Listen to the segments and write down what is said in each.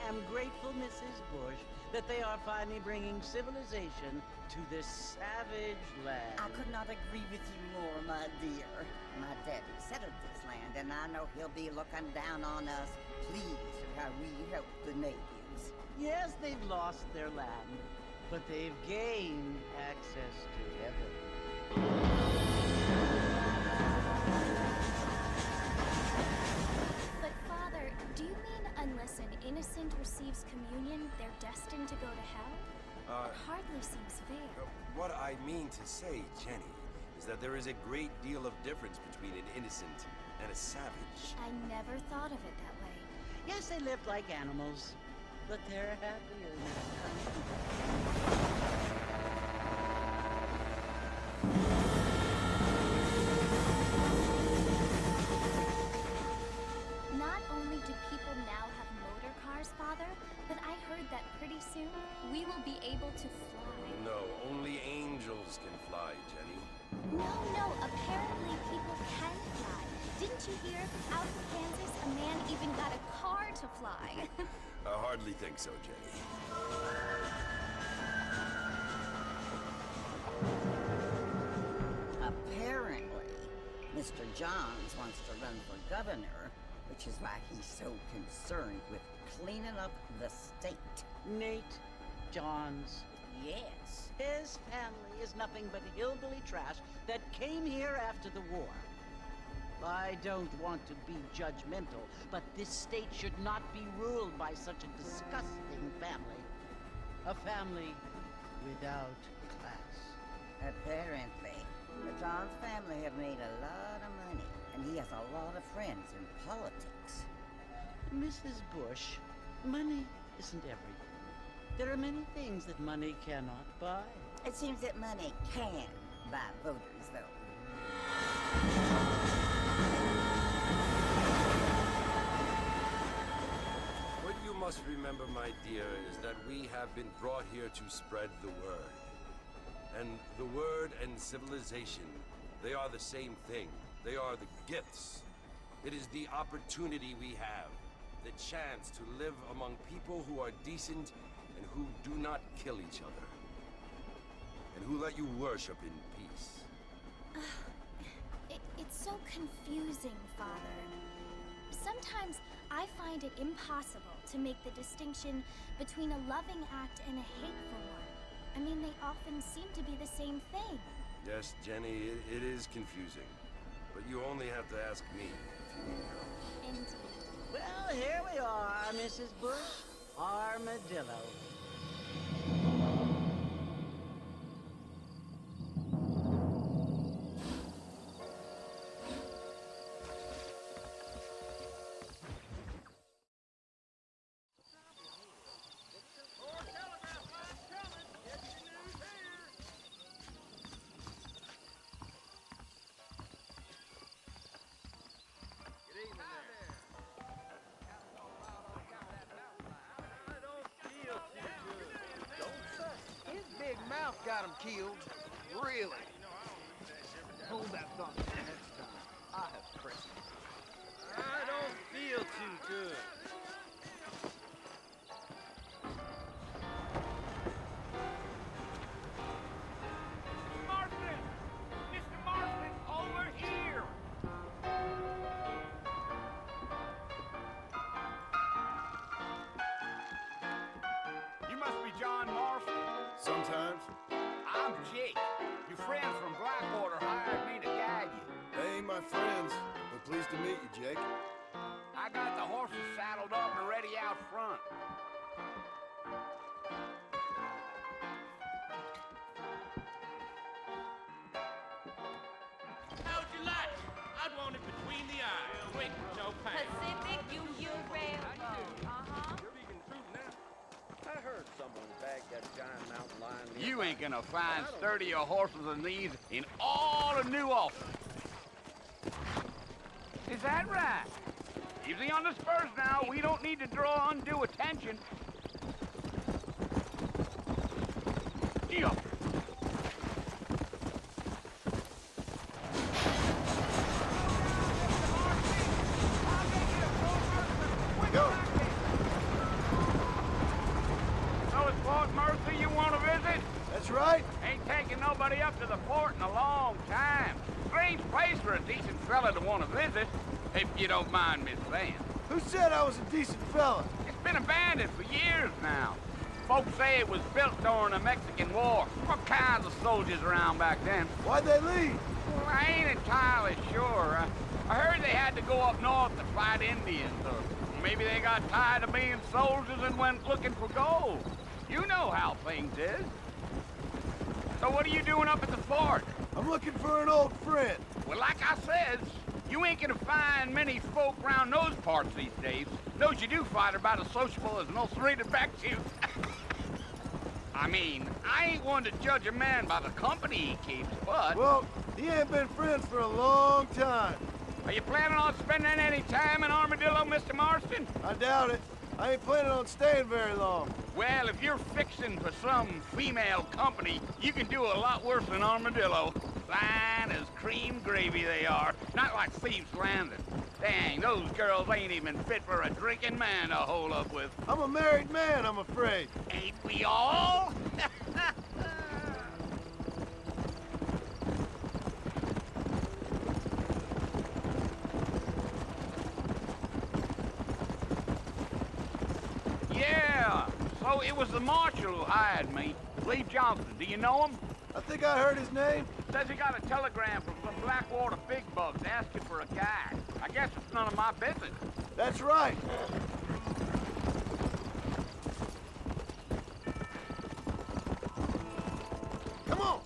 am grateful, Mrs. Bush, that they are finally bringing civilization to this savage land. I could not agree with you more, my dear. My daddy settled this land, and I know he'll be looking down on us, pleased at how we help the natives. Yes, they've lost their land, but they've gained access to heaven. But Father, do you mean unless an innocent receives communion, they're destined to go to hell? It hardly seems fair. What I mean to say, Jenny, is that there is a great deal of difference between an innocent and a savage. I never thought of it that way. Yes, they lived like animals, but they're happier now. Not only do people now have motor cars, Father, but I heard that pretty soon we will be able to fly. No, only angels can fly, Jenny. No, apparently people can fly. Didn't you hear? Out in Kansas, a man even got a car to fly. I hardly think so, Jenny. Apparently, Mr. Johns wants to run for governor, which is why he's so concerned with cleaning up the state. Nate Johns. Yes. His family is nothing but hillbilly trash that came here after the war. I don't want to be judgmental, but this state should not be ruled by such a disgusting family. A family without class. Apparently. The Johns family have made a lot of money, and he has a lot of friends in politics. Mrs. Bush, money isn't everything. There are many things that money cannot buy. It seems that money can buy voters, though. What you must remember, my dear, is that we have been brought here to spread the word. And the word and civilization, they are the same thing. They are the gifts. It is the opportunity we have, the chance to live among people who are decent and who do not kill each other. And who let you worship in peace. It's so confusing, Father. Sometimes I find it impossible to make the distinction between a loving act and a hateful one. I mean, they often seem to be the same thing. Yes, Jenny, it is confusing. But you only have to ask me if you need help. Indeed. Well, here we are, Mrs. Bush. Armadillo. Mouth got him killed. Really? Hold that thought next time. I have pressed. I don't feel too good. Marston! Mr. Marston, over here! You must be John Marston. Sometimes. I'm Jake. Your friends from Blackwater hired me to guide you. They ain't my friends, but pleased to meet you, Jake. I got the horses saddled up and ready out front. How'd you like it? I'd want it between the eyes. Quick, no pain. Pacific Union Railroad. I heard someone bagged that giant mountain lion. You ain't gonna find sturdier horses than these in all of New Orleans. Is that right? Easy on the spurs now. We don't need to draw undue attention. Yeah. Go! fella to want to visit, if you don't mind me saying. Who said I was a decent fella? It's been abandoned for years now. Folks say it was built during the Mexican War. All kinds of soldiers around back then. Why'd they leave? Well, I ain't entirely sure. I heard they had to go up north to fight Indians, or maybe they got tired of being soldiers and went looking for gold. You know how things is. So what are you doing up at the fort? I'm looking for an old friend. Well, like I said, you ain't gonna find many folk around those parts these days. Those you do find are about as sociable as an ulcerated back tooth. I mean, I ain't one to judge a man by the company he keeps, but... Well, he ain't been friends for a long time. Are you planning on spending any time in Armadillo, Mr. Marston? I doubt it. I ain't planning on staying very long. Well, if you're fixing for some female company, you can do a lot worse than Armadillo. Fine as cream gravy they are, not like Thieves Landing. Dang, those girls ain't even fit for a drinking man to hole up with. I'm a married man, I'm afraid. Ain't we all? Yeah, so it was the marshal who hired me. Lee Johnson, do you know him? I think I heard his name. Says he got a telegram from some Blackwater big bugs asking for a guide. I guess it's none of my business. That's right. Come on.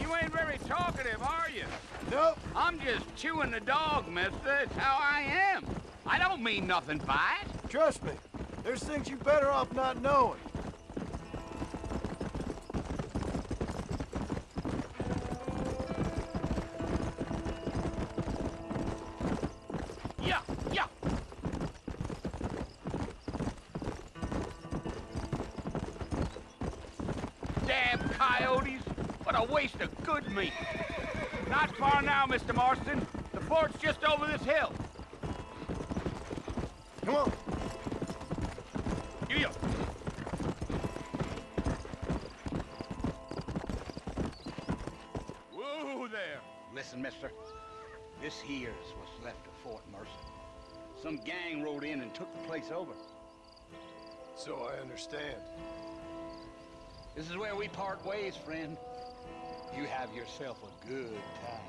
You ain't very talkative, are you? Nope. I'm just chewing the dog, mister. It's how I am. I don't mean nothing by it. Trust me. There's things you better off not knowing. Yeah, yeah. Damn coyotes. What a waste of good meat. Not far now, Mr. Marston. The fort's just over this hill. Come on. Yeah. Whoa there. Listen, mister. This here's what's left of Fort Mercer. Some gang rode in and took the place over. So I understand. This is where we part ways, friend. You have yourself a good time.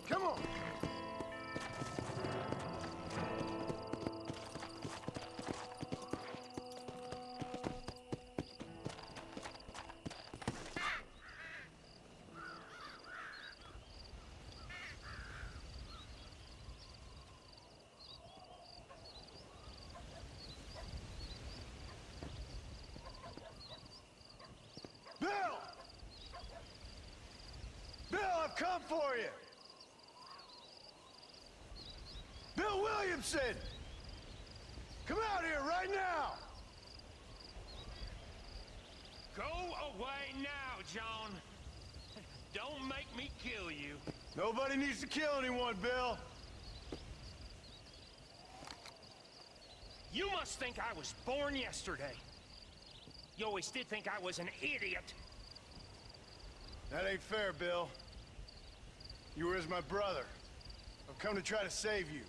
Come on. Bill! Bill, I've come for you! Bill Williamson! Come out here right now! Go away now, John. Don't make me kill you. Nobody needs to kill anyone, Bill. You must think I was born yesterday. You always did think I was an idiot. That ain't fair, Bill. You were as my brother. I've come to try to save you.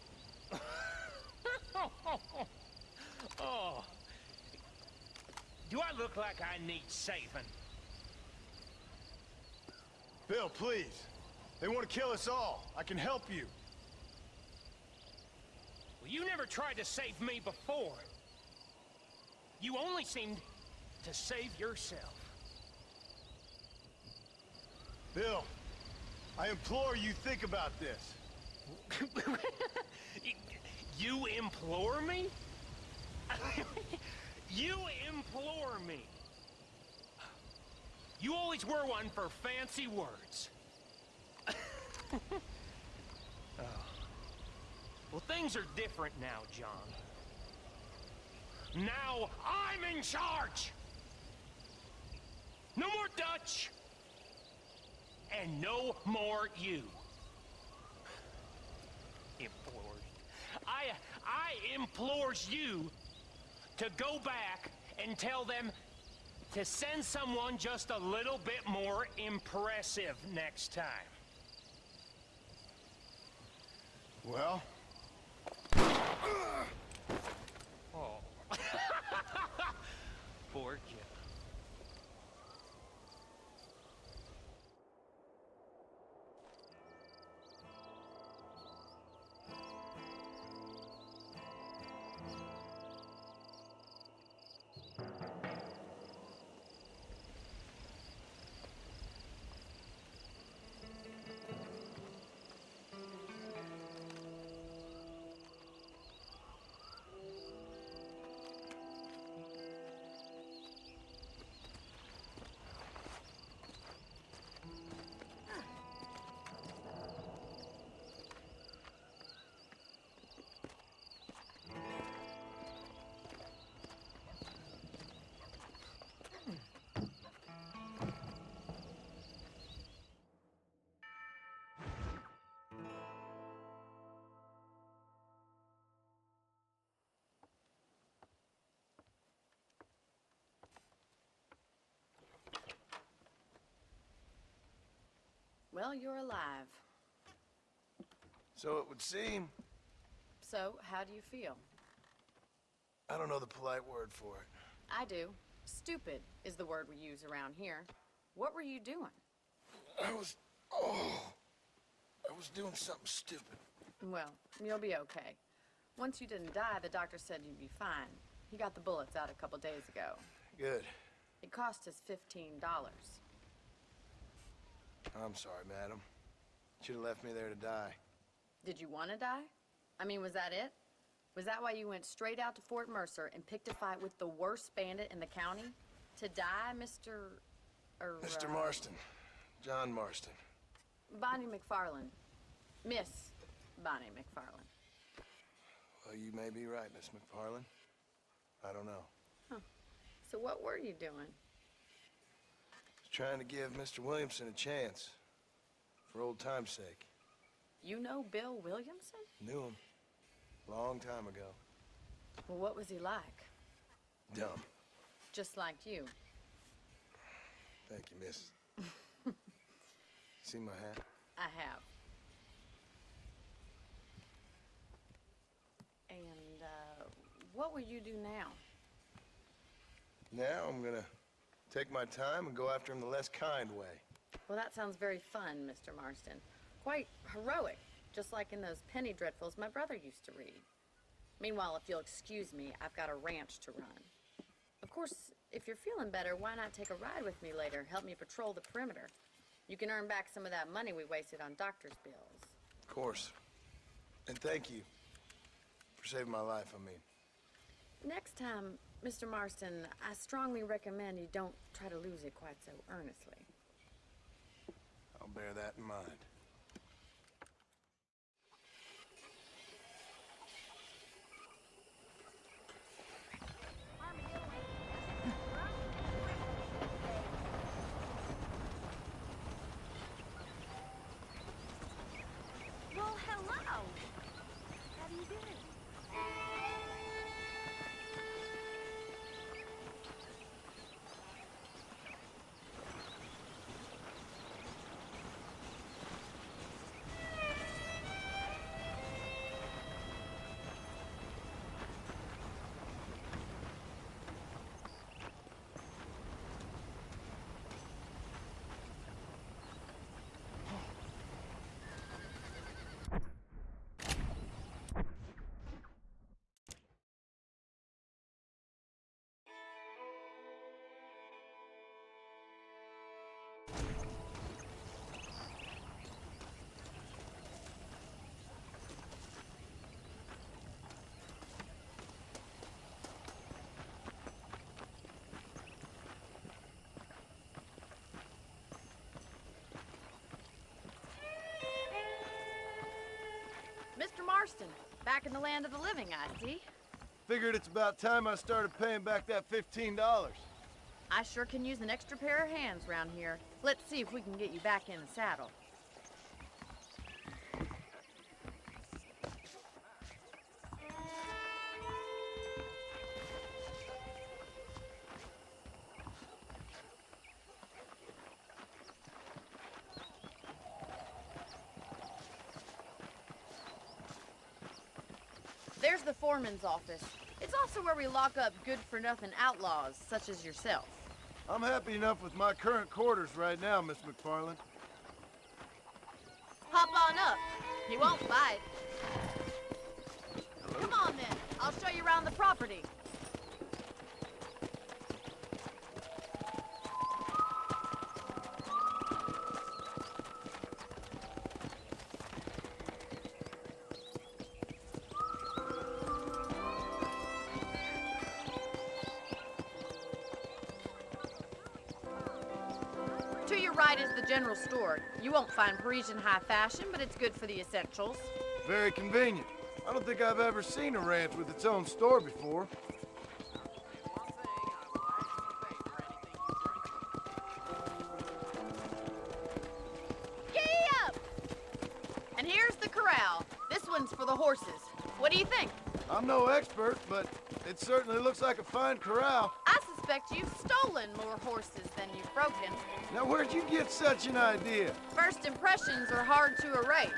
Oh. Do I look like I need saving? Bill, please. They want to kill us all. I can help you. Well, you never tried to save me before. You only seemed to save yourself. Bill, I implore you think about this. You implore me? You implore me. You always were one for fancy words. Oh. Well, things are different now, John. Now I'm in charge! and no more you. Implores. I implores you to go back and tell them to send someone just a little bit more impressive next time. Well? Oh. Poor kid. Well, you're alive. So it would seem. So, how do you feel? I don't know the polite word for it. I do. Stupid is the word we use around here. What were you doing? I was doing something stupid. Well, you'll be okay. Once you didn't die, the doctor said you'd be fine. He got the bullets out a couple days ago. Good. It cost us $15. I'm sorry, madam. Should have left me there to die. Did you want to die? I mean, was that it? Was that why you went straight out to Fort Mercer and picked a fight with the worst bandit in the county? To die, Mr. Mr. Marston. John Marston. Bonnie McFarland. Miss Bonnie McFarland. Well, you may be right, Miss McFarland. I don't know. Huh. So what were you doing? Trying to give Mr. Williamson a chance. For old time's sake. You know Bill Williamson? Knew him. Long time ago. Well, what was he like? Dumb. Just like you. Thank you, miss. See my hat? I have. And, what will you do now? Now I'm gonna take my time and go after him the less kind way. Well, that sounds very fun, Mr. Marston. Quite heroic, just like in those penny dreadfuls my brother used to read. Meanwhile, if you'll excuse me, I've got a ranch to run. Of course, if you're feeling better, why not take a ride with me later? Help me patrol the perimeter. You can earn back some of that money we wasted on doctor's bills. Of course. And thank you for saving my life, I mean. Next time, Mr. Marston, I strongly recommend you don't try to lose it quite so earnestly. I'll bear that in mind. Well, hello. How do you do? Mr. Marston, back in the land of the living, I see. Figured it's about time I started paying back that $15. I sure can use an extra pair of hands around here. Let's see if we can get you back in the saddle. There's the foreman's office. It's also where we lock up good-for-nothing outlaws, such as yourself. I'm happy enough with my current quarters right now, Miss McFarland. Hop on up. He won't bite. Come on, then. I'll show you around the property. To your right is the general store. You won't find Parisian high fashion, but it's good for the essentials. Very convenient. I don't think I've ever seen a ranch with its own store before. Gee up! And here's the corral. This one's for the horses. What do you think? I'm no expert, but it certainly looks like a fine corral. I suspect you've stolen more horses than you've broken. Now, where'd you get such an idea? First impressions are hard to erase.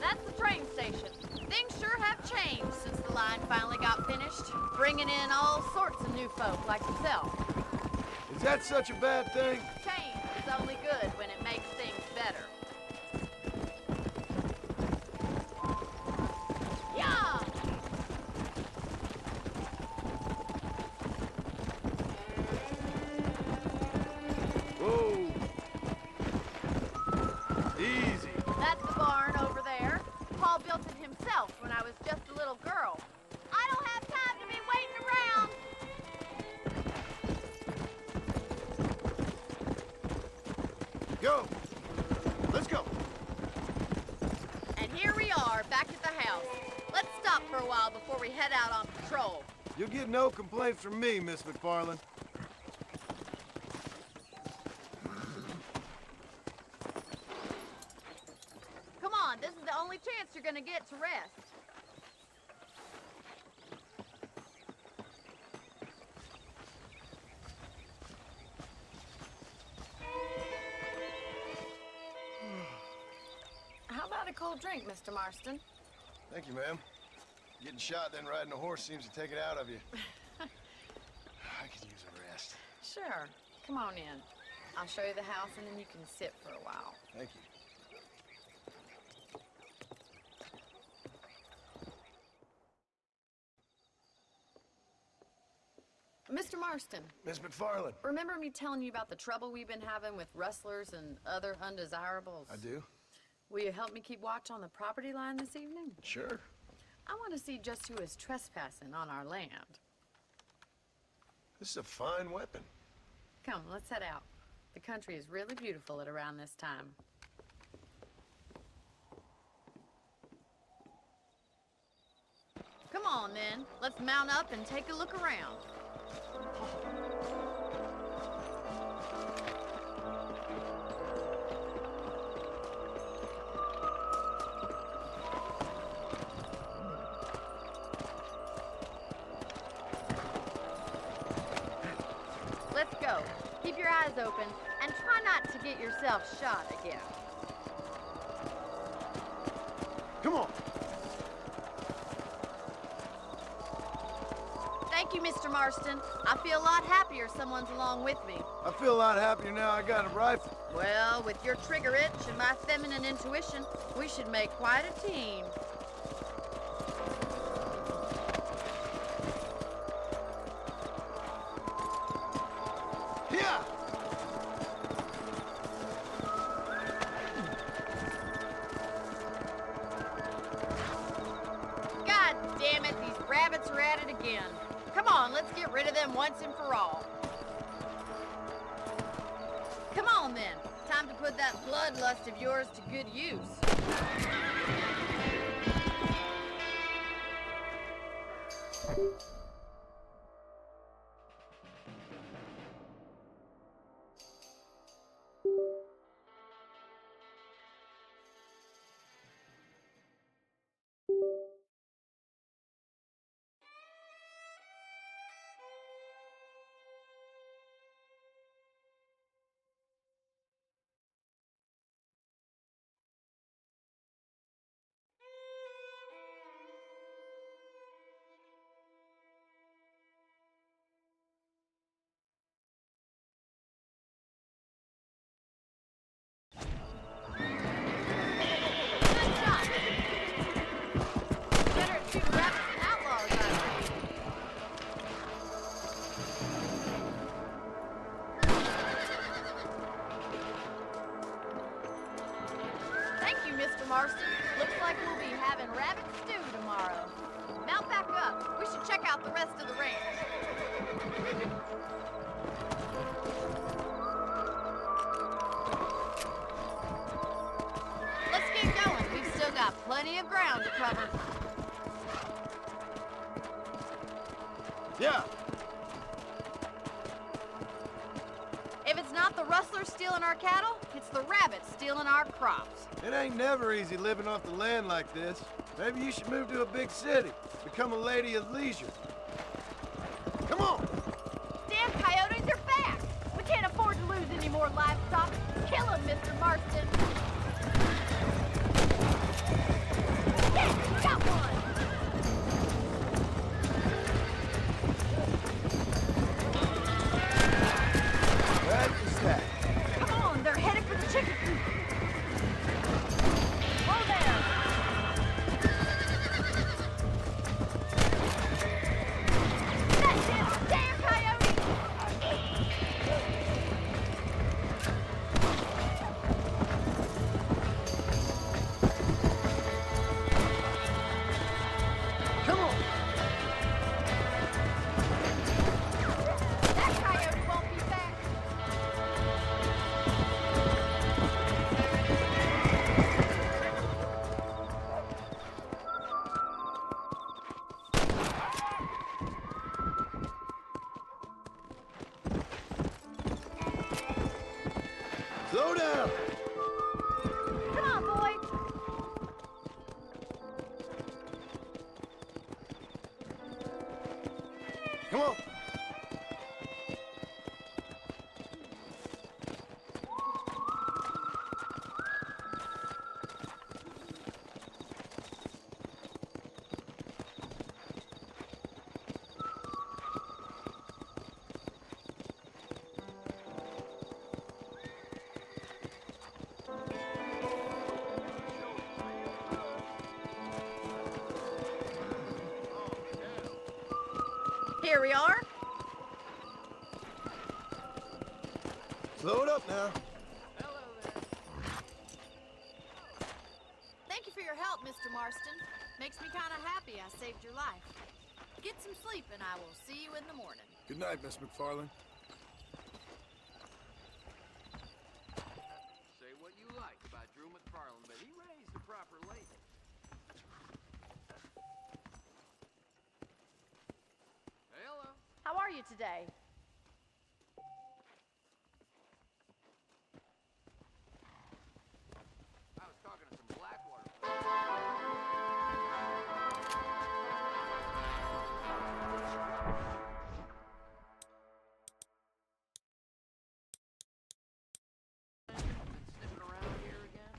That's the train station. Things sure have changed since the line finally got finished, bringing in all sorts of new folk like yourself. Is that such a bad thing? Change is only good when it makes things better. Yeah! Whoa. Easy. That's the barn over there. Paul built it himself when I was just a little girl. I don't have time to be waiting around. Go. Let's go. And here we are, back at the house. Let's stop for a while before we head out on patrol. You'll get no complaints from me, Miss McFarland. Come on, this is the only chance you're gonna get to rest. How about a cold drink, Mr. Marston? Thank you, ma'am. Getting shot, then riding a horse seems to take it out of you. I could use a rest. Sure. Come on in. I'll show you the house and then you can sit for a while. Thank you. Mr. Marston, Miss McFarland. remember me telling you about the trouble we've been having with rustlers and other undesirables? I do. Will you help me keep watch on the property line this evening? Sure. I want to see just who is trespassing on our land. This is a fine weapon. Come, let's head out. The country is really beautiful at around this time. Come on, then. Let's mount up and take a look around. Let's go. Keep your eyes open and try not to get yourself shot again. Come on. Thank you, Mr. Marston. I feel a lot happier someone's along with me. I feel a lot happier now I got a rifle. Well, with your trigger itch and my feminine intuition, we should make quite a team. Yeah! God damn it, these rabbits are at it again. Come on, let's get rid of them once and for all. Come on then, time to put that bloodlust of yours to good use. Mr. Marston. Looks like we'll be having rabbit stew tomorrow. Mount back up. We should check out the rest of the ranch. Let's get going. We've still got plenty of ground to cover. Yeah. If it's not the rustlers stealing our cattle, it's the rabbits stealing our crops. It ain't never easy living off the land like this. Maybe you should move to a big city. Become a lady of leisure. Come on! Damn coyotes are back! We can't afford to lose any more livestock. Kill them, Mr. Marston! Yeah, got one! What is that? Come on, they're headed for the chicken coop. Whoa there! That's it! Damn coyote! Come on! That coyote won't be back. Slow down! Come on, boy. Come on! Here we are. Slow it up now. Thank you for your help, Mr. Marston. Makes me kind of happy I saved your life. Get some sleep and I will see you in the morning. Good night, Miss McFarland. Say what you like about Drew McFarland, but he raised the proper lady. Hey, hello. How are you today? I was talking to some Blackwater. Sniffing around here again?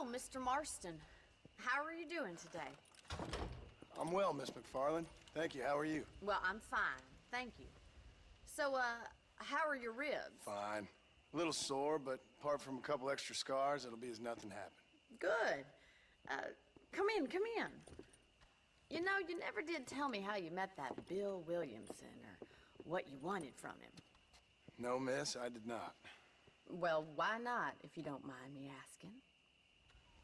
Oh, Mr. Marston. How are you doing today? I'm well, Miss McFarland. Thank you. How are you? Well, I'm fine. Thank you. So, how are your ribs? Fine. A little sore, but apart from a couple extra scars, it'll be as nothing happened. Good. Come in, come in. You know, you never did tell me how you met that Bill Williamson or what you wanted from him. No, miss, I did not. Well, why not, if you don't mind me asking?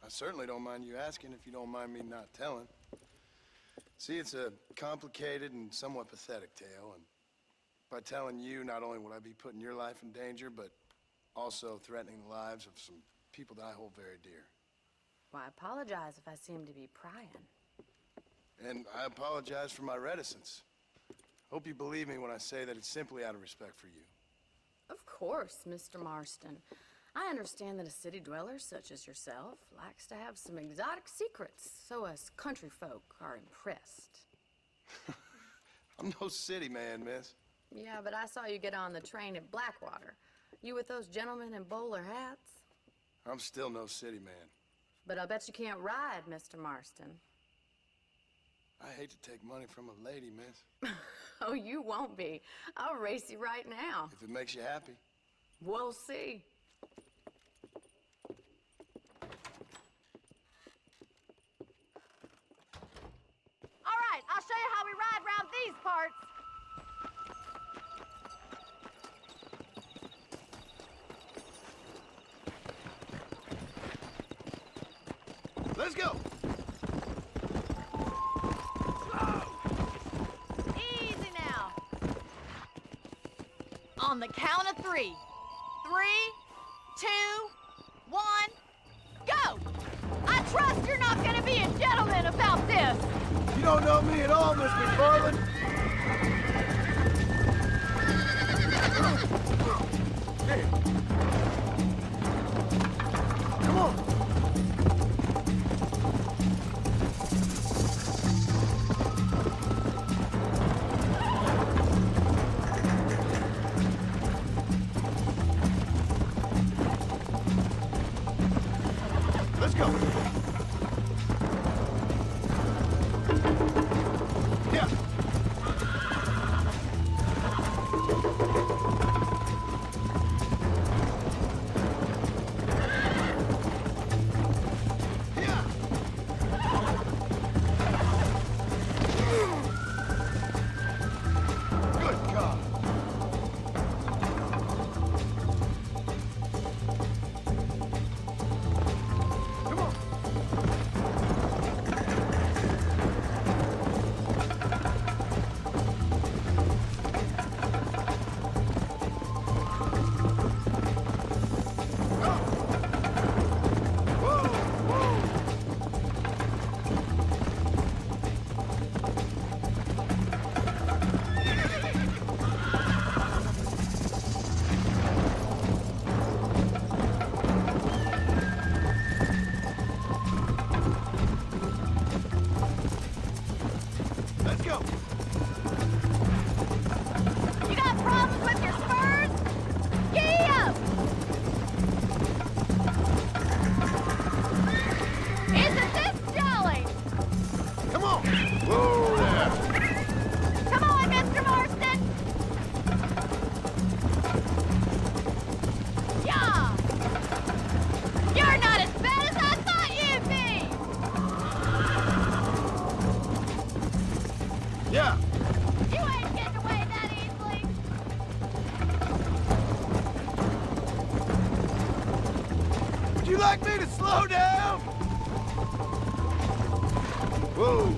I certainly don't mind you asking if you don't mind me not telling. See, it's a complicated and somewhat pathetic tale, and by telling you, not only would I be putting your life in danger, but also threatening the lives of some people that I hold very dear. Well, I apologize if I seem to be prying. And I apologize for my reticence. Hope you believe me when I say that it's simply out of respect for you. Of course, Mr. Marston. I understand that a city dweller such as yourself likes to have some exotic secrets, so us country folk are impressed. I'm no city man, miss. Yeah, but I saw you get on the train at Blackwater. You with those gentlemen in bowler hats? I'm still no city man. But I bet you can't ride, Mr. Marston. I hate to take money from a lady, miss. Oh, you won't be. I'll race you right now. If it makes you happy. We'll see. All right, I'll show you how we ride around these parts. Let's go! Easy now. On the count of 3. 3, 2, 1, go! I trust you're not gonna be a gentleman about this. You don't know me at all, Miss McFarland. Hey. Come on. Let's go. Yeah. Yeah. Good God. Come on. Whoa, whoa. Let's go. You got problems with your spurs? Giddy up! Isn't this jolly? Come on. Whoa there. Come on, Mr. Marston! Yeah! You're not as bad as I thought you'd be! Yeah. You ain't getting away that easily! Would you like me to slow down? Whoa.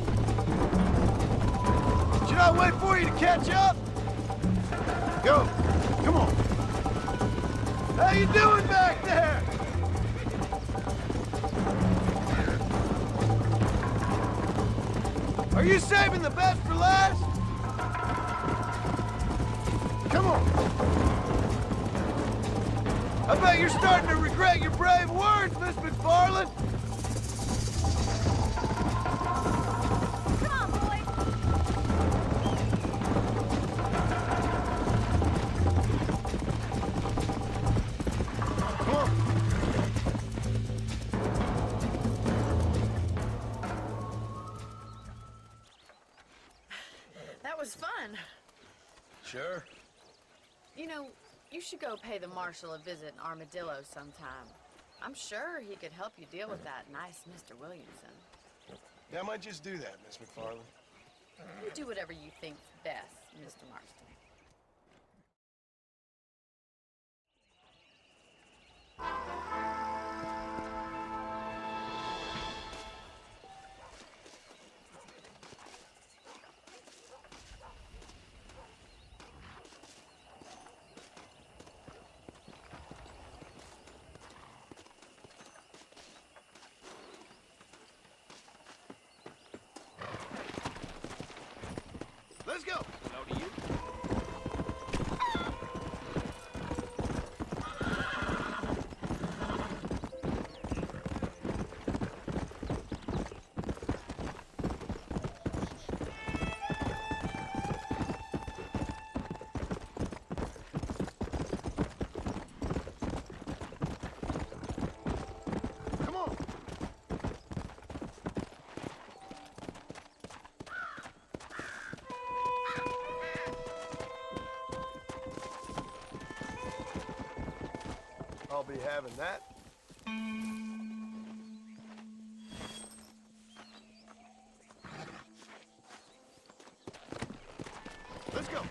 Should I wait for you to catch up? Go. Come on. How you doing back there? Are you saving the best for last? Come on. I bet you're starting to regret your brave words, Miss McFarland. Come on, boy! Come on. You should go pay the marshal a visit in Armadillo sometime. I'm sure he could help you deal with that nice Mr. Williamson. Yeah, I might just do that, Miss McFarland. You do whatever you think's best, Mr. Marston. Let's go! Hello to you. Come on! I'll be having that. Let's go.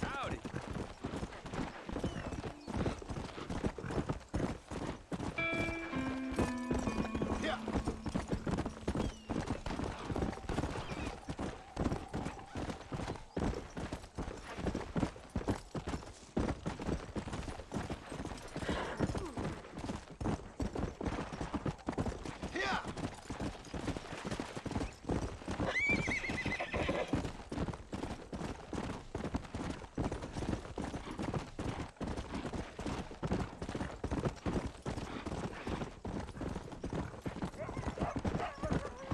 Howdy. Yeah. Yeah.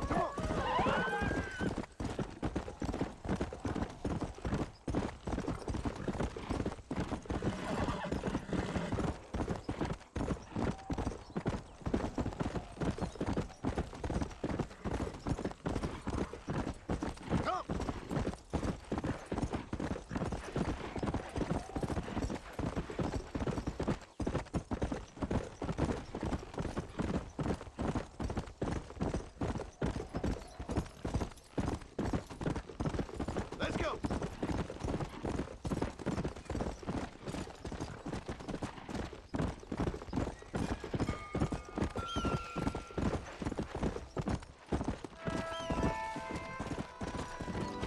Come on. Come. Let's go.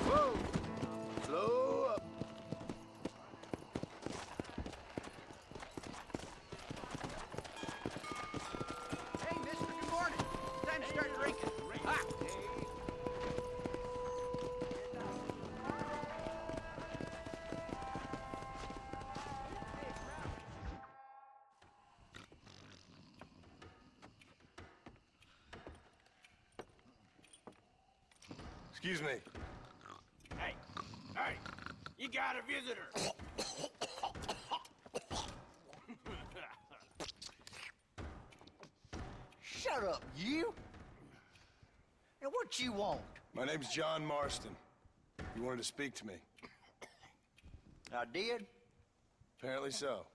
Whoa. Slow up. Hey, mister, good morning. Time to start drinking. Ah. Excuse me. Hey, you got a visitor. Shut up, you! Now what you want? My name's John Marston. You wanted to speak to me. I did? Apparently so.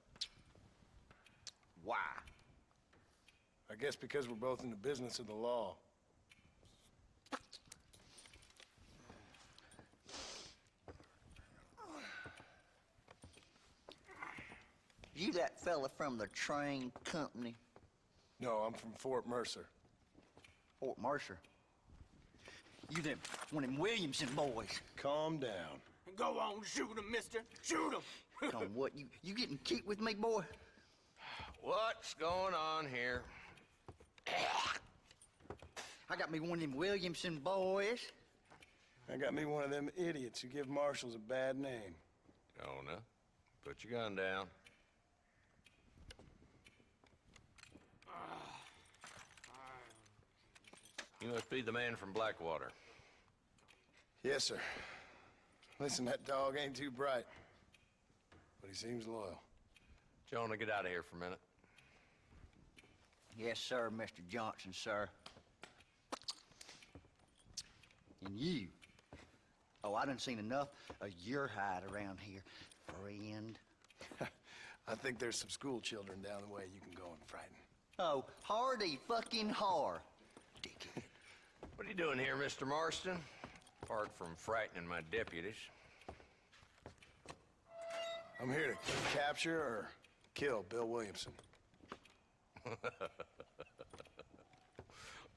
Why? I guess because we're both in the business of the law. You that fella from the train company? No, I'm from Fort Mercer. Fort Mercer? You them, one of them Williamson boys. Calm down. Go on, shoot him, mister. Shoot him. Come, what, you getting kicked with me, boy? What's going on here? I got me one of them Williamson boys. I got me one of them idiots who give marshals a bad name. Oh, no. Put your gun down. You must be the man from Blackwater. Yes, sir. Listen, that dog ain't too bright, but he seems loyal. Jonah, get out of here for a minute. Yes, sir, Mr. Johnson, sir. And you. Oh, I done seen enough of your hide around here, friend. I think there's some school children down the way you can go and frighten. Oh, hardy fucking har. Dickhead. What are you doing here, Mr. Marston? Apart from frightening my deputies. I'm here to capture or kill Bill Williamson.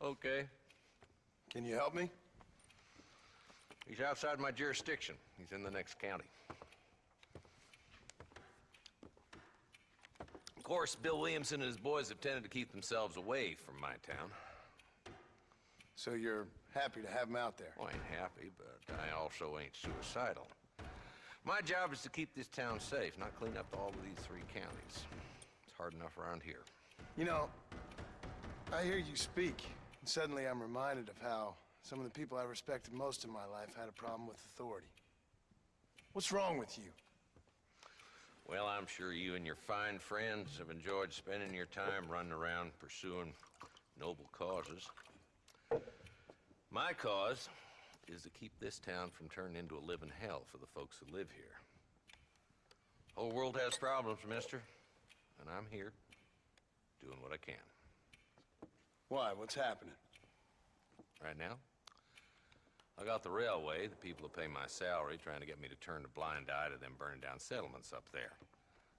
Okay. Can you help me? He's outside my jurisdiction. He's in the next county. Of course, Bill Williamson and his boys have tended to keep themselves away from my town. So you're happy to have him out there? Well, I ain't happy, but I also ain't suicidal. My job is to keep this town safe, not clean up all of these 3 counties. It's hard enough around here. You know, I hear you speak, and suddenly I'm reminded of how some of the people I respected most in my life had a problem with authority. What's wrong with you? Well, I'm sure you and your fine friends have enjoyed spending your time running around pursuing noble causes. My cause is to keep this town from turning into a living hell for the folks who live here. The whole world has problems, mister, and I'm here doing what I can. Why? What's happening? Right now, I got the railway, the people who pay my salary, trying to get me to turn a blind eye to them burning down settlements up there.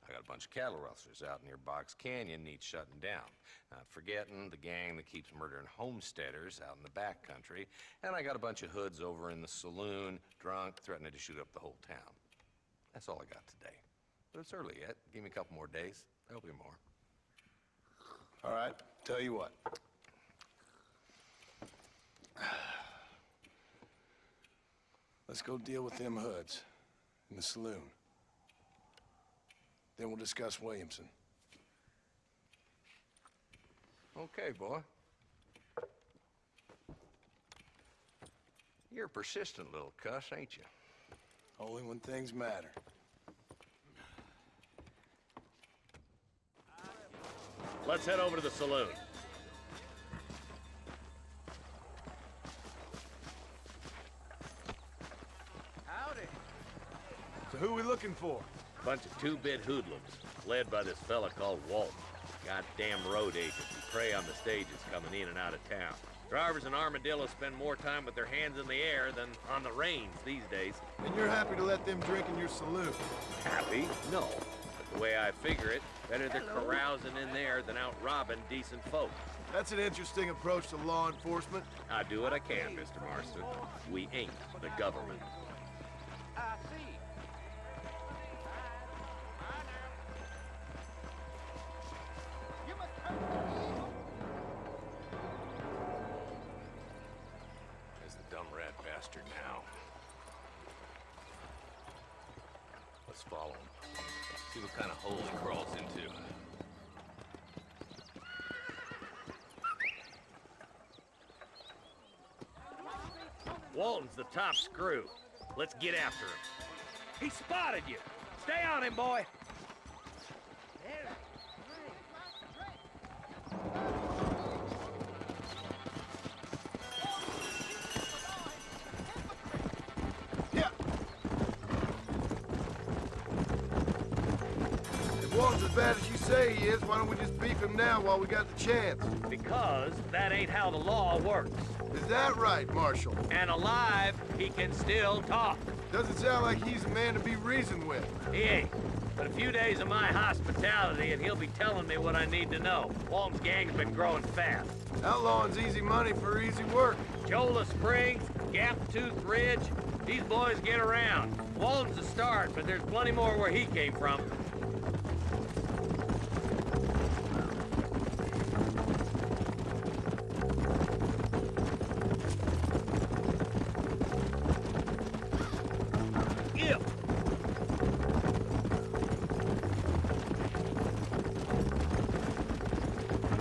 I got a bunch of cattle rustlers out near Box Canyon needs shutting down. Not forgetting the gang that keeps murdering homesteaders out in the back country. And I got a bunch of hoods over in the saloon, drunk, threatening to shoot up the whole town. That's all I got today. But it's early yet. Give me a couple more days. There'll be more. All right, tell you what. Let's go deal with them hoods in the saloon. Then we'll discuss Williamson. Okay, boy. You're a persistent little cuss, ain't you? Only when things matter. Let's head over to the saloon. Howdy. So who are we looking for? Bunch of 2-bit hoodlums, led by this fella called Walton. Goddamn road agents who prey on the stages coming in and out of town. Drivers in Armadillo spend more time with their hands in the air than on the reins these days. And you're happy to let them drink in your saloon? Happy? No. But the way I figure it, better they're carousing in there than out robbing decent folk. That's an interesting approach to law enforcement. I do what I can, Mr. Marston. We ain't the government. I see. There's the dumb rat bastard now. Let's follow him. See what kind of hole he crawls into. Walton's the top screw. Let's get after him. He spotted you. Stay on him, boy. Yeah. If Walton's as bad as you say he is, why don't we just beef him now while we got the chance? Because that ain't how the law works. Is that right, Marshal? And alive, he can still talk. Doesn't sound like he's a man to be reasoned with. He ain't. But a few days of my hospitality and he'll be telling me what I need to know. Walton's gang's been growing fast. Outlawing's easy money for easy work. Jola Springs, Gap Tooth Ridge, these boys get around. Walton's a start, but there's plenty more where he came from.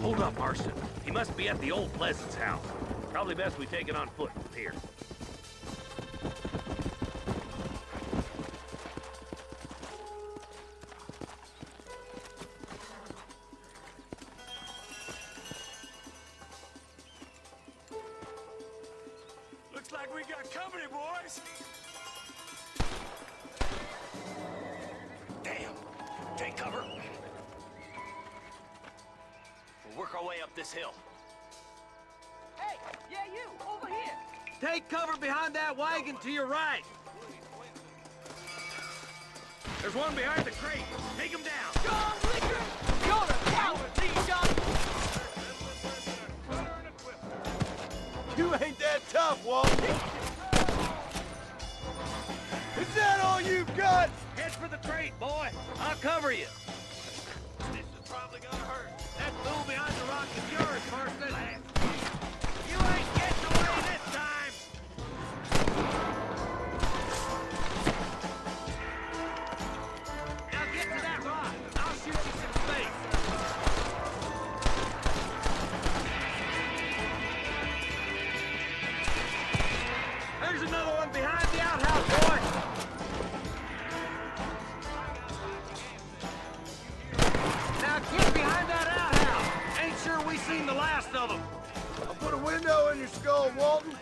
Hold up, Marston. He must be at the old Pleasance house. Probably best we take it on foot from here. got company, boys! Damn. Take cover. We'll work our way up this hill. Hey, yeah, you, over here. Take cover behind that wagon to your right. There's one behind the crate. Take him down. John Licker! You're a coward, Lee John! You ain't that tough, Walton. Is that all you've got? Head for the crate, boy. I'll cover you. This is probably gonna hurt. That fool behind the rock is yours, Marston. You ain't getting away this time. Now get to that rock. I'll shoot you some space. There's another one behind the outhouse, boy. Now get behind that outhouse. Ain't sure we seen the last of them. I'll put a window in your skull, Walton. Stay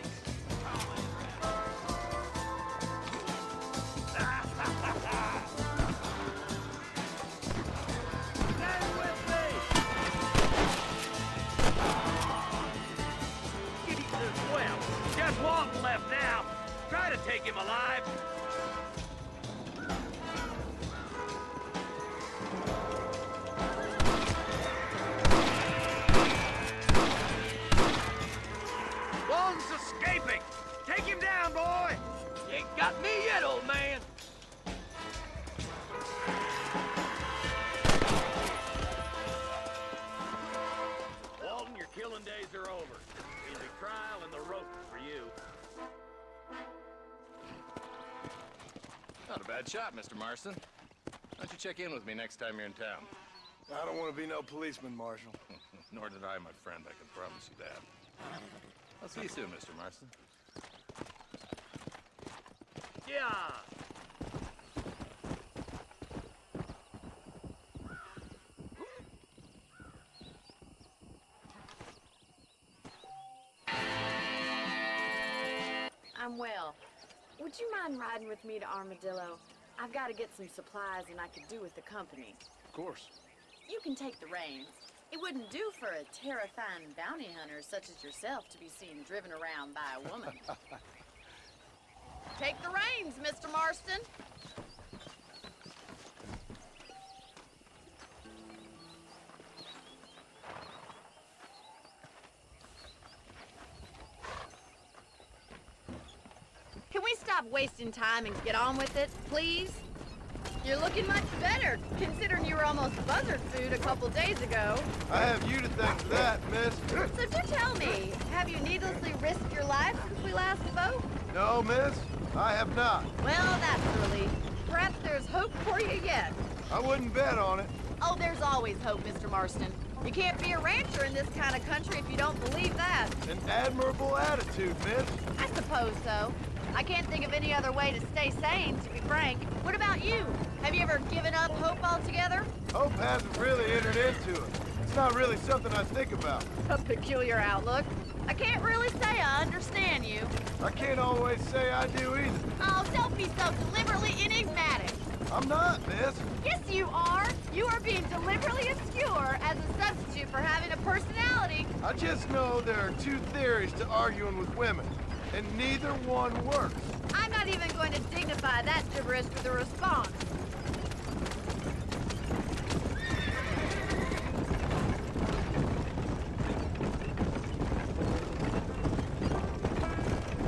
with me. Well, just Walton left now. Try to take him alive. Walton's escaping. Take him down, boy. You ain't got me yet, old man. Walton, your killing days are over. Easy trial and the rope for you. Not a bad shot, Mr. Marston. Why don't you check in with me next time you're in town? I don't want to be no policeman, Marshal. Nor did I, my friend. I can promise you that. I'll see you soon, Mr. Marston. Yeah. I'm well. Would you mind riding with me to Armadillo? I've got to get some supplies and I could do with the company. Of course. You can take the reins. It wouldn't do for a terrifying bounty hunter such as yourself to be seen driven around by a woman. Take the reins, Mr. Marston. Can we stop wasting time and get on with it, please? You're looking much better, considering you were almost buzzard food a couple days ago. I have you to thank for that, miss. So do tell me, have you needlessly risked your life since we last spoke? No, miss, I have not. Well, that's early. Perhaps there's hope for you yet. I wouldn't bet on it. Oh, there's always hope, Mr. Marston. You can't be a rancher in this kind of country if you don't believe that. An admirable attitude, miss. I suppose so. I can't think of any other way to stay sane, to be frank. What about you? Have you ever given up hope altogether? Hope hasn't really entered into it. It's not really something I think about. A peculiar outlook. I can't really say I understand you. I can't always say I do either. Oh, don't be so deliberately enigmatic. I'm not, miss. Yes, you are. You are being deliberately obscure as a substitute for having a personality. I just know there are two theories to arguing with women, and neither one works. I'm not even going to dignify that gibberish with a response.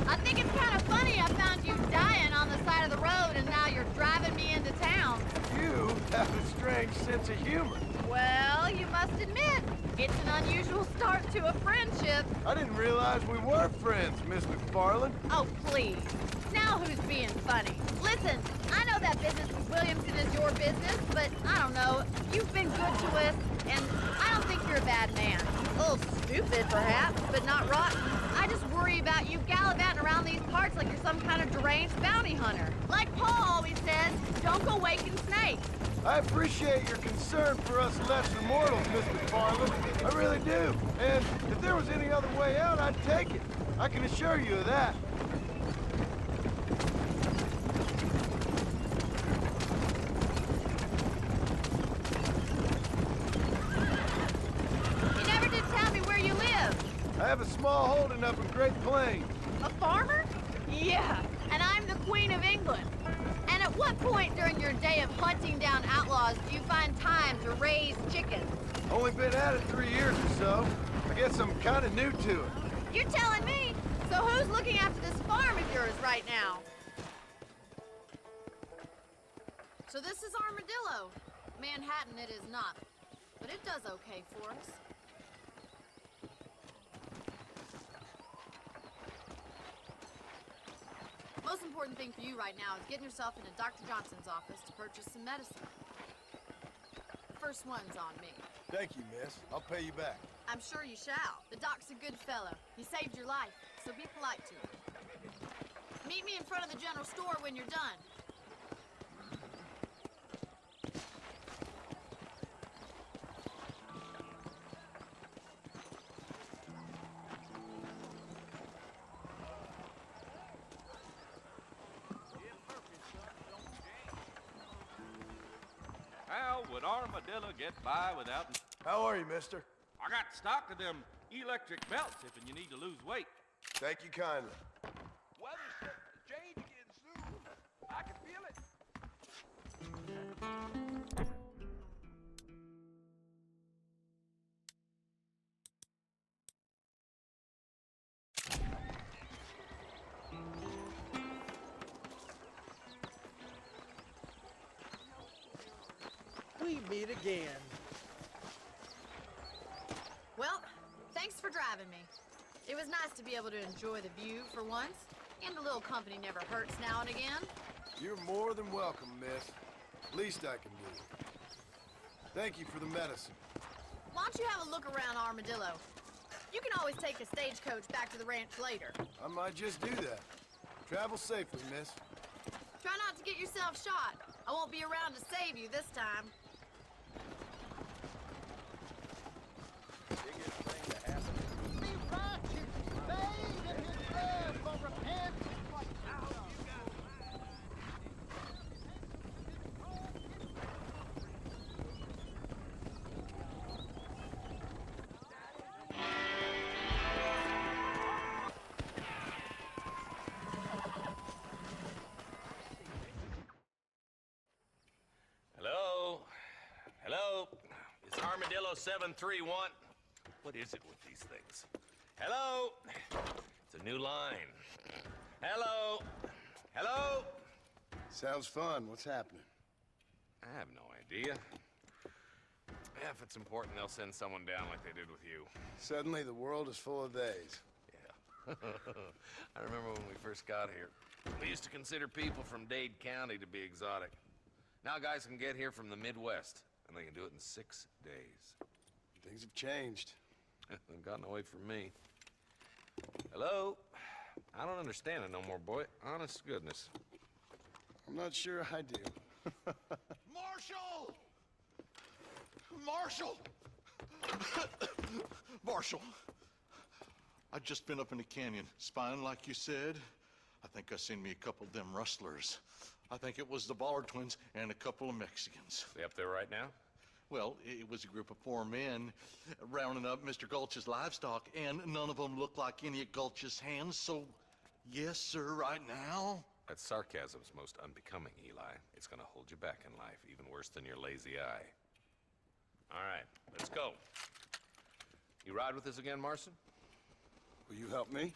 I think it's kind of funny I found you dying on the side of the road and now you're driving me into town. You have a strange sense of humor. Well, you must admit, it's an unusual start to a friendship. I didn't realize we were friends, Miss McFarland. Oh, please. Now who's being funny? Listen, I know that business with Williamson is your business, but I don't know. You've been good to us, and I don't think you're a bad man. A little stupid, perhaps, but not rotten. I just worry about you gallivanting around these parts like you're some kind of deranged bounty hunter. Like Paul always says, don't go waking snakes. I appreciate your concern for us lesser mortals, Miss McFarland. I really do. And if there was any other way out, I'd take it. I can assure you of that. I have a small holding up in Great Plains. A farmer? Yeah, and I'm the Queen of England. And at what point during your day of hunting down outlaws do you find time to raise chickens? Only been at it 3 years or so. I guess I'm kind of new to it. You're telling me? So who's looking after this farm of yours right now? So this is Armadillo. Manhattan it is not, but it does okay for us. Most important thing for you right now is getting yourself into Dr. Johnson's office to purchase some medicine. The first one's on me. Thank you, miss. I'll pay you back. I'm sure you shall. The doc's a good fellow. He saved your life, so be polite to him. Meet me in front of the general store when you're done. How would Armadillo get by without... How are you, mister? I got stock of them electric belts if you need to lose weight. Thank you kindly. Weather's starting to change again soon. I can feel it. We meet again. Well, thanks for driving me. It was nice to be able to enjoy the view for once, and a little company never hurts now and again. You're more than welcome, miss. Least I can do. Thank you for the medicine. Why don't you have a look around Armadillo? You can always take a stagecoach back to the ranch later. I might just do that. Travel safely, miss. Try not to get yourself shot. I won't be around to save you this time. Hello? It's Armadillo 731. What is it with these things? Hello? It's a new line. Hello? Hello? Sounds fun. What's happening? I have no idea. Yeah, if it's important, they'll send someone down like they did with you. Suddenly, the world is full of theys. Yeah. I remember when we first got here. We used to consider people from Dade County to be exotic. Now guys can get here from the Midwest, and they can do it in 6 days. Things have changed. They've gotten away from me. Hello? I don't understand it no more, boy. Honest to goodness. I'm not sure I do. Marshal! Marshal! Marshal! I just been up in the canyon, spying like you said. I think I seen me a couple of them rustlers. I think it was the Ballard twins and a couple of Mexicans. They up there right now? Well, it was a group of 4 men rounding up Mr. Gulch's livestock, and none of them looked like any of Gulch's hands, so yes, sir, right now. That sarcasm's most unbecoming, Eli. It's gonna hold you back in life, even worse than your lazy eye. All right, let's go. You ride with us again, Marston? Will you help me?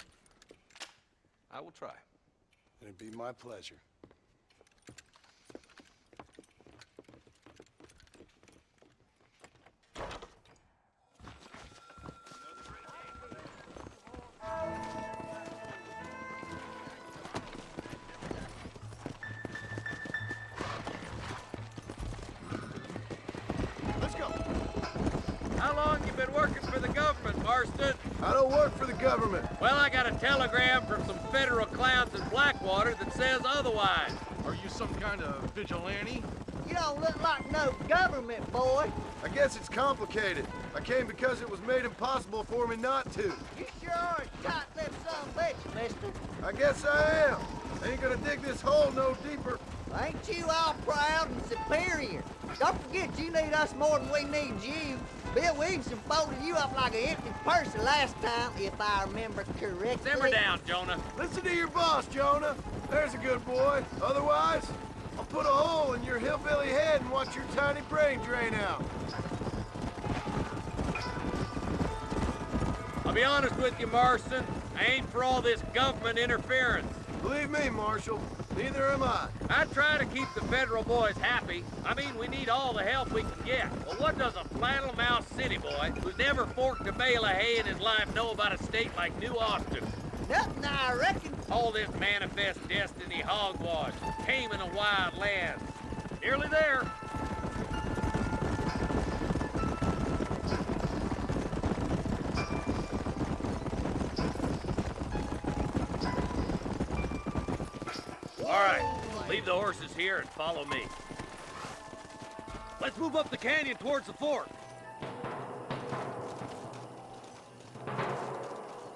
I will try. It'd be my pleasure. Let's go. How long you been working for the government, Marston? I don't work for the government. Well, I got a telegram from some federal clowns in Blackwater that says otherwise. Are you some kind of vigilante? You don't look like no government, boy. I guess it's complicated. I came because it was made impossible for me not to. You sure are a tight-lipped son of a bitch, mister. I guess I am. I ain't gonna dig this hole no deeper. Ain't you all proud and superior? Don't forget you need us more than we need you. Bill Williamson folded you up like an empty purse the last time, if I remember correctly. Simmer down, Jonah. Listen to your boss, Jonah. There's a good boy. Otherwise, I'll put a hole in your hillbilly head and watch your tiny brain drain out. I'll be honest with you, Marston. I ain't for all this government interference. Believe me, Marshal, neither am I. I try to keep the federal boys happy. I mean, we need all the help we can get. Well, what does a flannel-mouthed city boy who's never forked a bale of hay in his life know about a state like New Austin? Nothing, I reckon. All this manifest destiny hogwash, taming of wild lands. Nearly there. All right, leave the horses here and follow me. Let's move up the canyon towards the fort.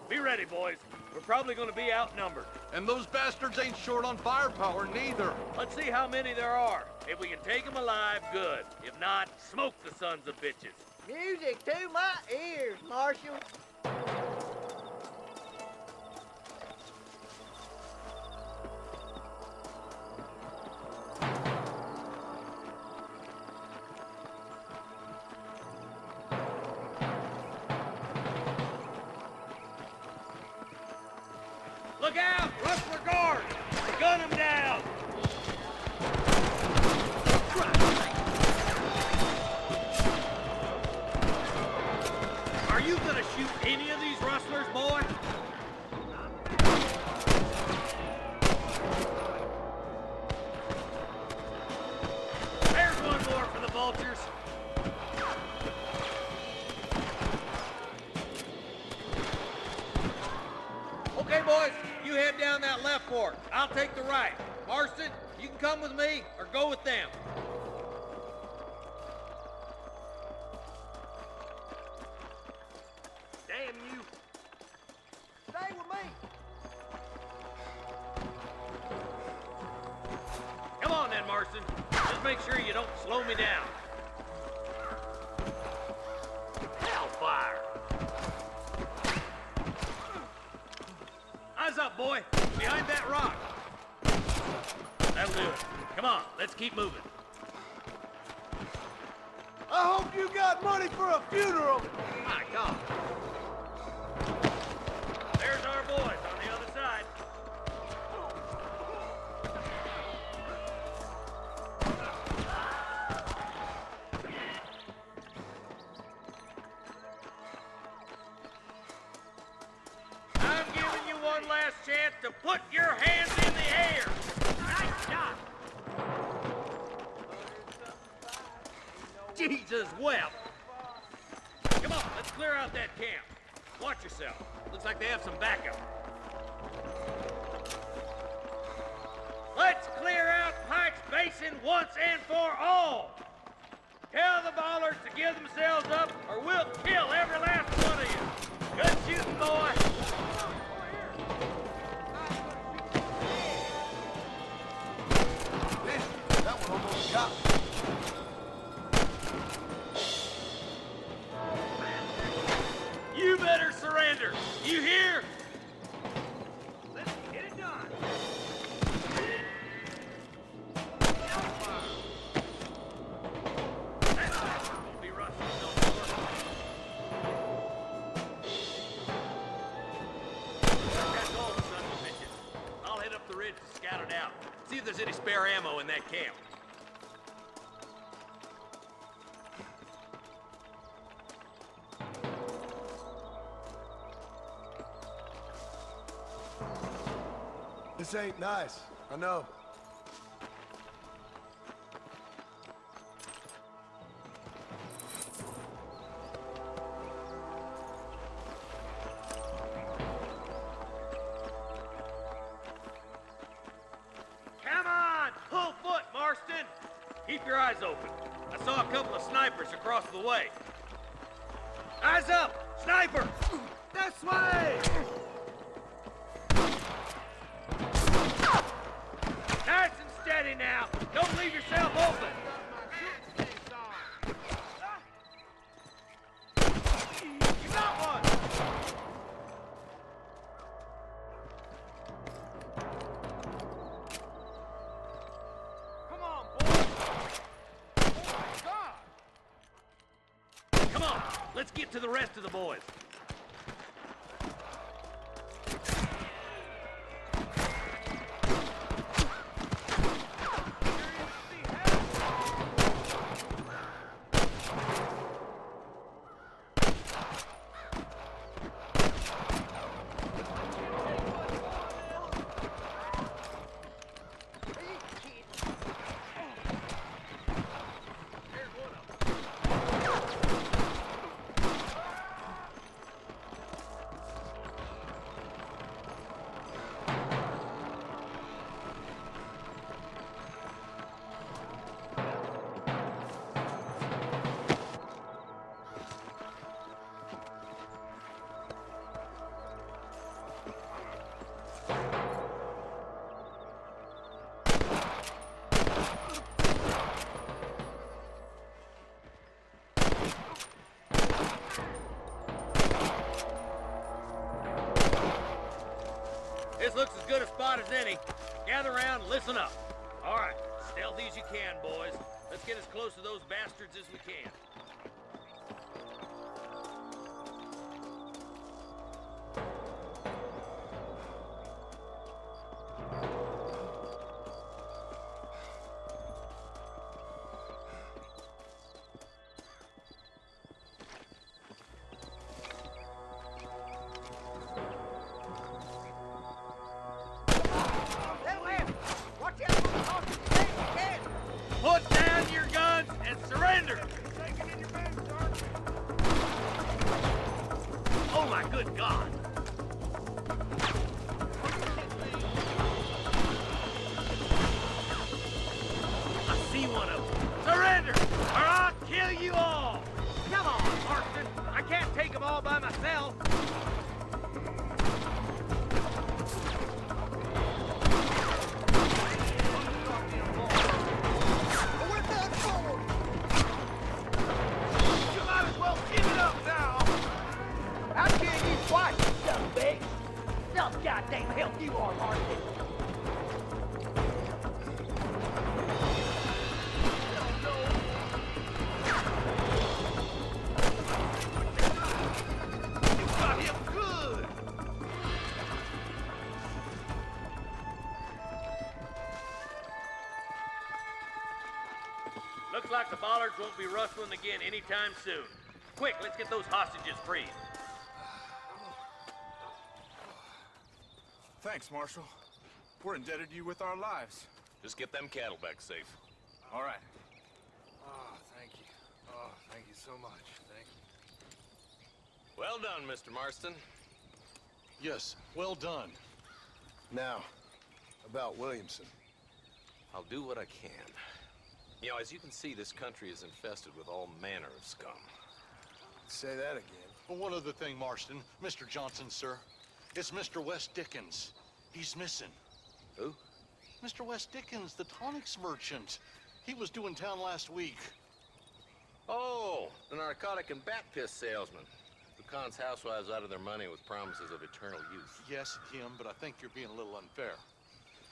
Be ready, boys. We're probably going to be outnumbered. And those bastards ain't short on firepower, neither. Let's see how many there are. If we can take them alive, good. If not, smoke the sons of bitches. Music to my ears, Marshal. Look out! Rustler guard! Gun them down! Are you gonna shoot any of these rustlers, boy? There's one more for the vultures. Okay, boys, you head down that left fork. I'll take the right. Marston, you can come with me or go with them. Damn you. Stay with me. Come on then, Marston. Just make sure you don't slow me down. Hellfire! Eyes up, boy. Behind that rock. That'll do it. Come on, let's keep moving. I hope you got money for a funeral. My God. There's our boys on the other side. I'm giving you one last chance to put your hands in the air. Nice shot. Jesus wept. Come on, let's clear out that camp. Watch yourself. Looks like they have some backup. Let's clear out Pike's Basin once and for all. Tell the bollards to give themselves up or we'll kill every last one of you. Good shooting, boy. That one almost got me. You better surrender. You hear? Let's get it done. Won't be rushing no more. That's all, son of a bitches. I'll head up the ridge to scout it out. See if there's any spare ammo in that camp. This ain't nice, I know. Come on! Full foot, Marston! Keep your eyes open. I saw a couple of snipers across the way. Eyes up! Sniper! This way! Nice and steady now. Don't leave yourself open. rest of the boys. This looks as good a spot as any. Gather around and listen up. All right, stealthy as you can, boys. Let's get as close to those bastards as we can. Put down your guns and surrender! Oh my good God! I see one of them. Surrender, or I'll kill you all! Come on, Marston. I can't take them all by myself. Goddamn help you are, Marston. You got him good. Looks like the bollards won't be rustling again anytime soon. Quick, let's get those hostages freed. Thanks, Marshal. We're indebted to you with our lives. Just get them cattle back safe. All right. Oh, thank you. Oh, thank you so much. Thank you. Well done, Mr. Marston. Yes, well done. Now, about Williamson. I'll do what I can. You know, as you can see, this country is infested with all manner of scum. Say that again. Well, one other thing, Marston. Mr. Johnson, sir. It's Mr. Wes Dickens. He's missing. Who? Mr. Wes Dickens, the tonics merchant. He was due in town last week. Oh, the narcotic and bat piss salesman. Who cons housewives out of their money with promises of eternal youth. Yes, him, but I think you're being a little unfair.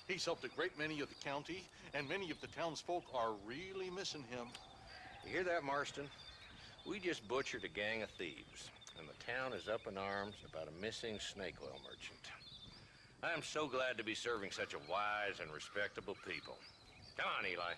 He's helped a great many of the county, and many of the townsfolk are really missing him. You hear that, Marston? We just butchered a gang of thieves, and the town is up in arms about a missing snake oil merchant. I am so glad to be serving such a wise and respectable people. Come on, Eli.